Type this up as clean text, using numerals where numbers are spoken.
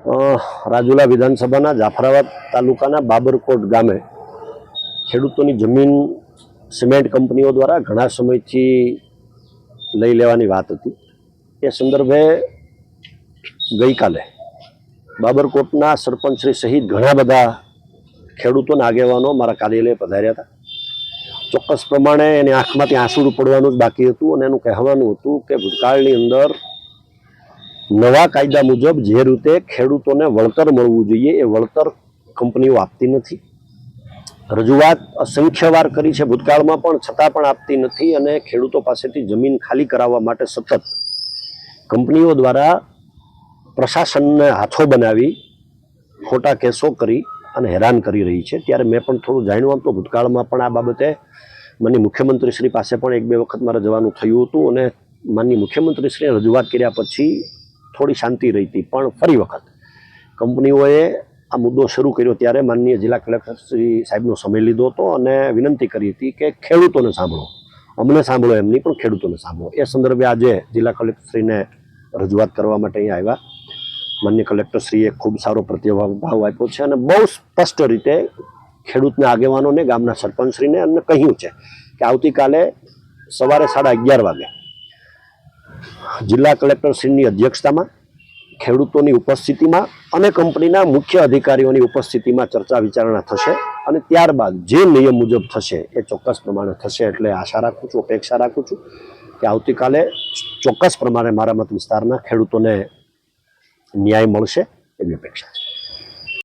રાજુલા વિધાનસભાના જાફરાબાદ તાલુકાના બાબરકોટ ગામે ખેડૂતોની જમીન સિમેન્ટ કંપનીઓ દ્વારા ઘણા સમયથી લઈ લેવાની વાત હતી। એ સંદર્ભે ગઈકાલે બાબરકોટના સરપંચશ્રી સહિત ઘણા બધા ખેડૂતોના આગેવાનો મારા કાર્યાલય પધાર્યા હતા। ચોક્કસ પ્રમાણે એની આંખમાંથી આંસુ પડવાનું જ બાકી હતું અને એનું કહેવાનું હતું કે ભૂતકાળની અંદર નવા કાયદા મુજબ જે રીતે ખેડૂતોને વળતર મળવું જોઈએ એ વળતર કંપનીઓ આપતી નથી। રજૂઆત અસંખ્ય વાર કરી છે ભૂતકાળમાં પણ, છતાં પણ આપતી નથી અને ખેડૂતો પાસેથી જમીન ખાલી કરાવવા માટે સતત કંપનીઓ દ્વારા પ્રશાસનને હાથો બનાવી ખોટા કેસો કરી અને હેરાન કરી રહી છે। ત્યારે મેં પણ થોડું જાણ્યું તો ભૂતકાળમાં પણ આ બાબતે માનનીય મુખ્યમંત્રીશ્રી પાસે પણ એક બે વખત મારે જવાનું થયું હતું અને માનનીય મુખ્યમંત્રીશ્રીએ રજૂઆત કર્યા પછી થોડી શાંતિ રહી હતી। પણ ફરી વખત કંપનીઓએ આ મુદ્દો શરૂ કર્યો ત્યારે માનનીય જિલ્લા કલેક્ટર શ્રી સાહેબનો સમય લીધો હતો અને વિનંતી કરી હતી કે ખેડૂતોને સાંભળો, અમને સાંભળો એમ નહીં પણ ખેડૂતોને સાંભળો। એ સંદર્ભે આજે જિલ્લા કલેક્ટરશ્રીને રજૂઆત કરવા માટે અહીંયા આવ્યા। માનનીય કલેક્ટરશ્રીએ ખૂબ સારો પ્રતિભાવ આપ્યો છે અને બહુ સ્પષ્ટ રીતે ખેડૂતના આગેવાનોને, ગામના સરપંચશ્રીને એમને કહ્યું છે કે આવતીકાલે સવારે 11:30 વાગે જિલ્લા કલેક્ટરશ્રીની અધ્યક્ષતામાં, ખેડૂતોની ઉપસ્થિતિમાં અને કંપનીના મુખ્ય અધિકારીઓની ઉપસ્થિતિમાં ચર્ચા વિચારણા થશે અને ત્યારબાદ જે નિયમ મુજબ થશે એ ચોક્કસ પ્રમાણે થશે। એટલે આશા રાખું છું, અપેક્ષા રાખું છું કે આવતીકાલે ચોક્કસ પ્રમાણે મારા મત વિસ્તારના ખેડૂતોને ન્યાય મળશે એવી અપેક્ષા છે।